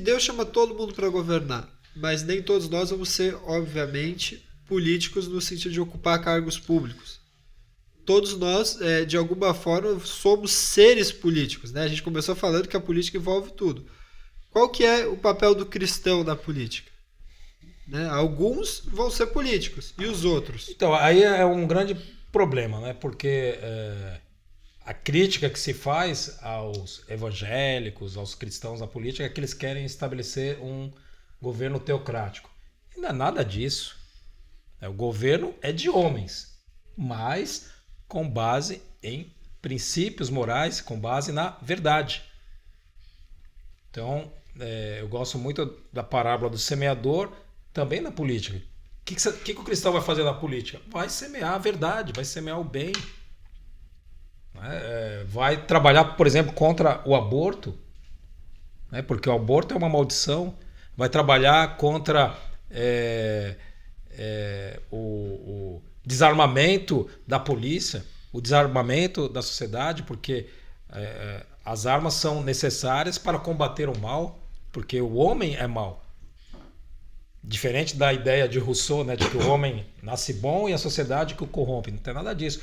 Deus chama todo mundo para governar, mas nem todos nós vamos ser, obviamente, políticos no sentido de ocupar cargos públicos. Todos nós, de alguma forma, somos seres políticos, né? A gente começou falando que a política envolve tudo. Qual que é o papel do cristão na política? Né? Alguns vão ser políticos, e os outros? Então, aí é um grande problema, né? Porque a crítica que se faz aos evangélicos, aos cristãos na política, é que eles querem estabelecer um governo teocrático. E não é nada disso. O governo é de homens, mas com base em princípios morais, com base na verdade. Então, eu gosto muito da parábola do semeador, também na política. O que o cristão vai fazer na política? Vai semear a verdade, vai semear o bem. Vai trabalhar, por exemplo, contra o aborto, né? Porque o aborto é uma maldição. Vai trabalhar contra o desarmamento da polícia, o desarmamento da sociedade, porque as armas são necessárias para combater o mal, porque o homem é mau. Diferente da ideia de Rousseau, né, de que o homem nasce bom e a sociedade que o corrompe. Não tem nada disso.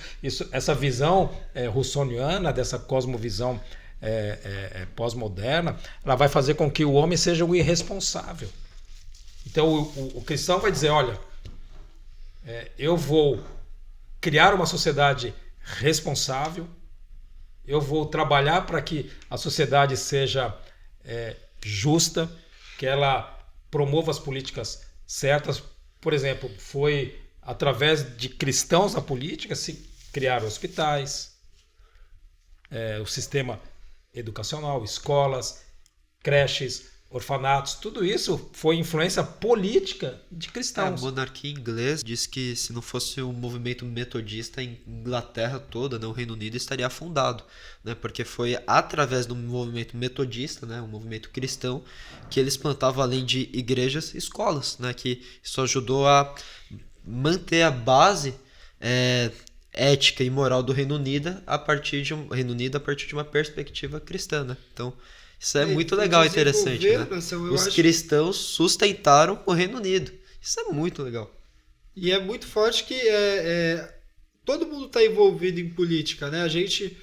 Essa visão rousseauiana, dessa cosmovisão pós-moderna, ela vai fazer com que o homem seja um irresponsável. Então o cristão vai dizer, olha, eu vou criar uma sociedade responsável, eu vou trabalhar para que a sociedade seja justa, que ela promova as políticas certas. Por exemplo, foi através de cristãos na política se criaram hospitais, o sistema educacional, escolas, creches, orfanatos, tudo isso foi influência política de cristãos. A monarquia inglesa diz que se não fosse o movimento metodista, a Inglaterra toda, né, o Reino Unido, estaria afundado, né, porque foi através do movimento metodista, né, o movimento cristão, que eles plantavam, além de igrejas, escolas, né, que isso ajudou a manter a base ética e moral do Reino Unido a partir de uma perspectiva cristã, né? Então isso é muito legal e interessante, né? Os cristãos sustentaram o Reino Unido. Isso é muito legal. E é muito forte que todo mundo está envolvido em política, né? A gente,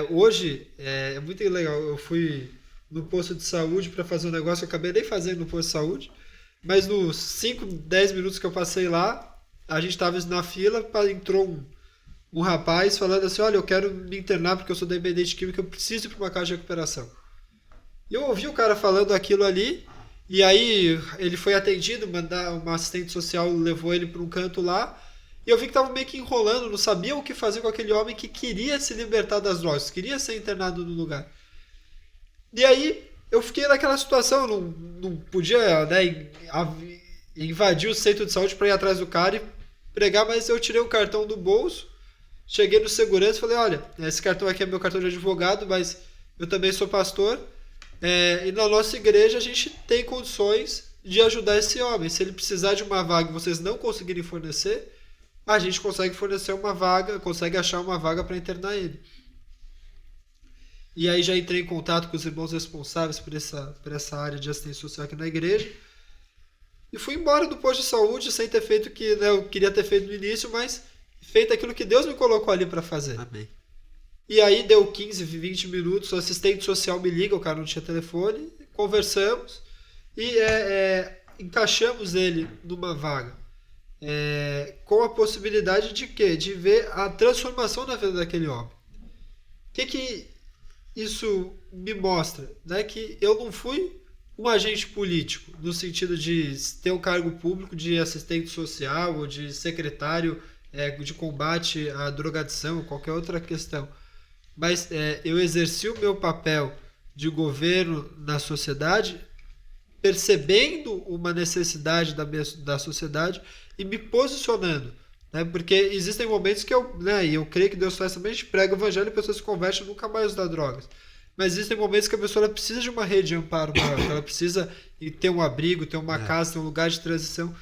hoje, é muito legal. Eu fui no posto de saúde para fazer um negócio, eu acabei nem fazendo no posto de saúde, mas nos 5, 10 minutos que eu passei lá, a gente estava na fila, entrou um rapaz falando assim, olha, eu quero me internar porque eu sou dependente químico, eu preciso ir para uma casa de recuperação. E eu ouvi o cara falando aquilo ali, e aí ele foi atendido, uma assistente social levou ele para um canto lá, e eu vi que estava meio que enrolando, não sabia o que fazer com aquele homem que queria se libertar das drogas, queria ser internado no lugar. E aí eu fiquei naquela situação, não podia, né, invadir o centro de saúde para ir atrás do cara e pregar, mas eu tirei o cartão do bolso, cheguei no segurança e falei, olha, esse cartão aqui é meu cartão de advogado, mas eu também sou pastor, e na nossa igreja a gente tem condições de ajudar esse homem. Se ele precisar de uma vaga e vocês não conseguirem fornecer, a gente consegue fornecer uma vaga, consegue achar uma vaga para internar ele. E aí já entrei em contato com os irmãos responsáveis por essa área de assistência social aqui na igreja. E fui embora do posto de saúde sem ter feito o que eu queria ter feito no início, mas feito aquilo que Deus me colocou ali para fazer. Amém. E aí deu 15, 20 minutos, o assistente social me liga, o cara não tinha telefone, conversamos e encaixamos ele numa vaga. Com a possibilidade de quê? De ver a transformação na vida daquele homem. O que isso me mostra? Né? Que eu não fui um agente político, no sentido de ter um cargo público de assistente social ou de secretário de combate à drogadição, qualquer outra questão. Mas eu exerci o meu papel de governo na sociedade, percebendo uma necessidade da sociedade e me posicionando. Né? Porque existem momentos que e eu creio que Deus faz também, a gente prega o evangelho e a pessoa se converte e nunca mais usa drogas. Mas existem momentos que a pessoa precisa de uma rede de amparo maior, ela precisa ter um abrigo, ter uma casa, ter um lugar de transição.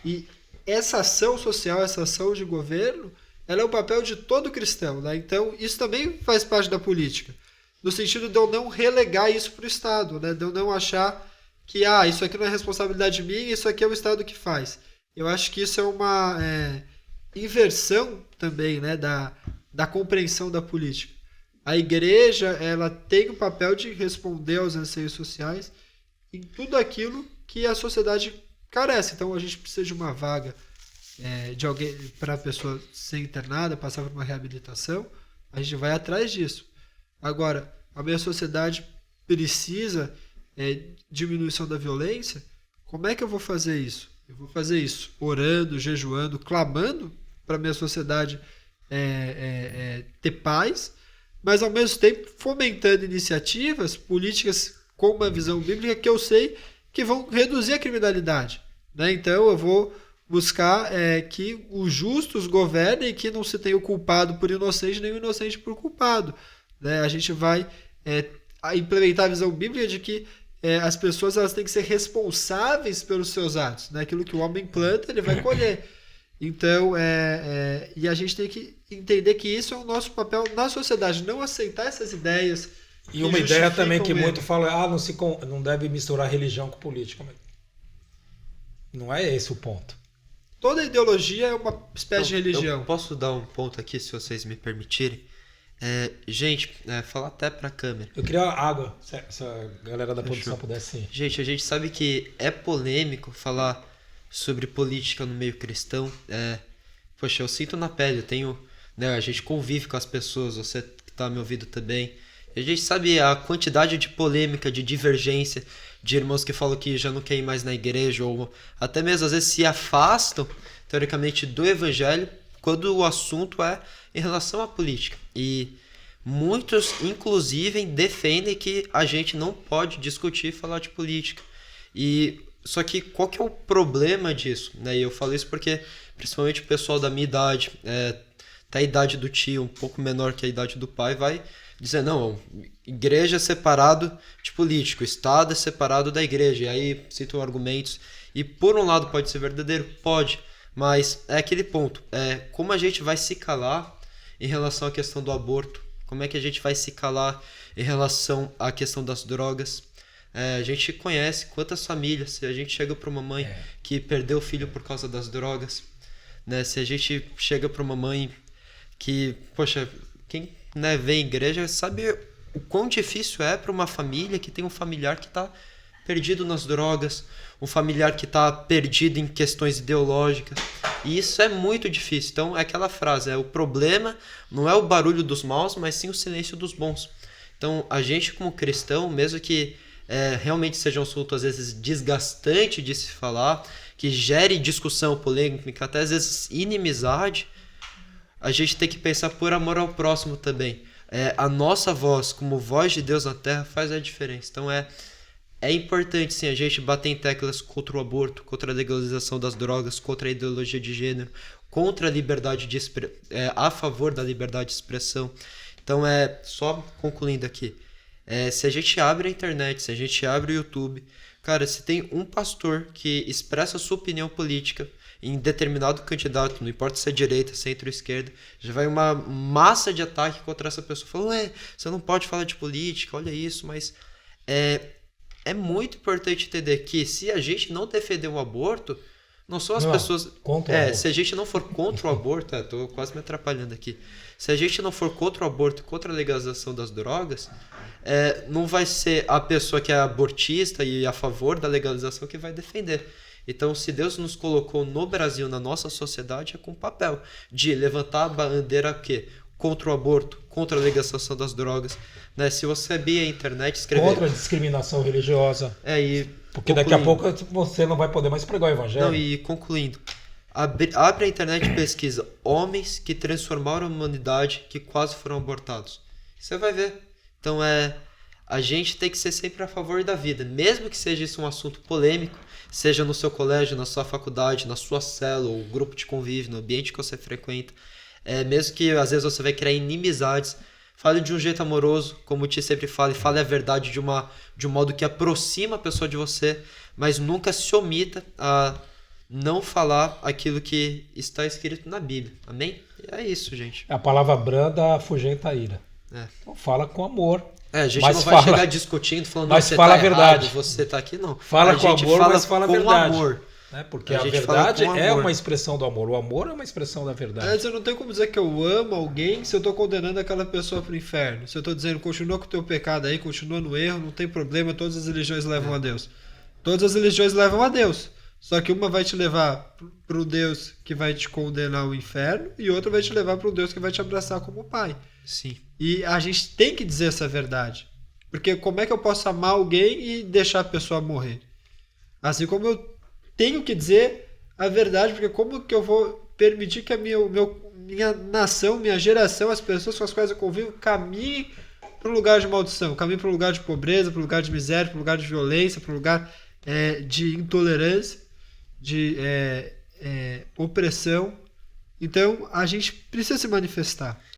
E essa ação social, essa ação de governo, ela é o papel de todo cristão. Né? Então, isso também faz parte da política. No sentido de eu não relegar isso para o Estado, né? De eu não achar que isso aqui não é responsabilidade minha, isso aqui é o Estado que faz. Eu acho que isso é uma inversão também, né, da compreensão da política. A igreja, ela tem o papel de responder aos anseios sociais em tudo aquilo que a sociedade carece. Então a gente precisa de uma vaga de alguém para a pessoa ser internada, passar por uma reabilitação, a gente vai atrás disso. Agora, a minha sociedade precisa diminuição da violência. Como é que eu vou fazer isso? Eu vou fazer isso orando, jejuando, clamando para a minha sociedade ter paz, mas ao mesmo tempo fomentando iniciativas políticas com uma visão bíblica que eu sei que vão reduzir a criminalidade, né? Então eu vou buscar que os justos governem e que não se tenha o culpado por inocente nem o inocente por culpado, né? A gente vai implementar a visão bíblica de que as pessoas elas têm que ser responsáveis pelos seus atos, né? Aquilo que o homem planta, ele vai colher. Então, e a gente tem que entender que isso é o nosso papel na sociedade, não aceitar essas ideias. E uma ideia também que muito fala, não deve misturar religião com política. Não é esse o ponto. Toda ideologia é uma espécie de religião. Eu posso dar um ponto aqui, se vocês me permitirem? Gente, falar até pra câmera. Eu queria água, se a galera da produção pudesse. Gente, a gente sabe que é polêmico falar sobre política no meio cristão. Poxa, eu sinto na pele, eu tenho, né, a gente convive com as pessoas, você que tá me ouvindo também. A gente sabe a quantidade de polêmica, de divergência, de irmãos que falam que já não querem ir mais na igreja, ou até mesmo às vezes se afastam, teoricamente, do evangelho, quando o assunto é em relação à política. E muitos, inclusive, defendem que a gente não pode discutir e falar de política. Só que qual que é o problema disso? E eu falo isso porque, principalmente o pessoal da minha idade, até a idade do tio, um pouco menor que a idade do pai, vai dizer, não, igreja é separado de político, Estado é separado da igreja. E aí citam argumentos. E por um lado pode ser verdadeiro? Pode. Mas é aquele ponto, como a gente vai se calar em relação à questão do aborto? Como é que a gente vai se calar em relação à questão das drogas? A gente conhece quantas famílias, se a gente chega para uma mãe que perdeu o filho por causa das drogas, né? Se a gente chega para uma mãe que, poxa, quem vem à igreja sabe o quão difícil é para uma família que tem um familiar que está perdido nas drogas, um familiar que está perdido em questões ideológicas, e isso é muito difícil. Então é aquela frase, o problema não é o barulho dos maus, mas sim o silêncio dos bons. Então a gente como cristão, mesmo que realmente seja um assunto às vezes desgastante de se falar, que gere discussão polêmica, até às vezes inimizade, a gente tem que pensar por amor ao próximo também. A nossa voz como voz de Deus na terra faz a diferença. Então é importante sim a gente bater em teclas contra o aborto, contra a legalização das drogas, contra a ideologia de gênero, contra a liberdade de a favor da liberdade de expressão. Então só concluindo aqui, se a gente abre a internet, se a gente abre o YouTube, cara, se tem um pastor que expressa a sua opinião política em determinado candidato, não importa se é direita, centro ou esquerda, já vai uma massa de ataque contra essa pessoa, falando, você não pode falar de política, olha isso, mas é muito importante entender que se a gente não defender o aborto, não são as pessoas... Se a gente não for contra o aborto... Tô quase me atrapalhando aqui. Se a gente não for contra o aborto e contra a legalização das drogas, não vai ser a pessoa que é abortista e a favor da legalização que vai defender. Então, se Deus nos colocou no Brasil, na nossa sociedade, é com o papel de levantar a bandeira contra o aborto, contra a legalização das drogas. Né? Se você abrir a internet, escrever... Contra a discriminação religiosa. Porque concluindo, daqui a pouco você não vai poder mais pregar o evangelho. Não, e concluindo, abre a internet e pesquisa homens que transformaram a humanidade que quase foram abortados. Você vai ver. Então a gente tem que ser sempre a favor da vida, mesmo que seja isso um assunto polêmico, seja no seu colégio, na sua faculdade, na sua célula, ou grupo de convívio, no ambiente que você frequenta. Mesmo que às vezes você vai criar inimizades, fale de um jeito amoroso, como o Ti sempre fala, e fale a verdade de um modo que aproxima a pessoa de você, mas nunca se omita a não falar aquilo que está escrito na Bíblia. Amém? E é isso, gente. A palavra branda afugenta a ira. Então fala com amor. A gente Mas não vai chegar discutindo, falando mas você fala tá a verdade. errado, você tá aqui, não. Fala a com gente amor, fala mas fala a com verdade. amor. Né? Porque A a gente fala verdade com é amor. uma expressão do amor. O amor é uma expressão da verdade. Mas eu não tenho como dizer que eu amo alguém se eu tô condenando aquela pessoa pro inferno. Se eu tô dizendo, continua com o teu pecado aí, continua no erro, não tem problema, todas as religiões levam a Deus. Todas as religiões levam a Deus. Só que uma vai te levar pro Deus que vai te condenar ao inferno e outra vai te levar pro Deus que vai te abraçar como pai. Sim. E a gente tem que dizer essa verdade. Porque como é que eu posso amar alguém e deixar a pessoa morrer? Assim como eu tenho que dizer a verdade, porque como que eu vou permitir que a minha nação, minha geração, as pessoas com as quais eu convivo, caminhem para um lugar de maldição, caminhem para um lugar de pobreza, para um lugar de miséria, para um lugar de violência, para um lugar de intolerância, de opressão. Então a gente precisa se manifestar.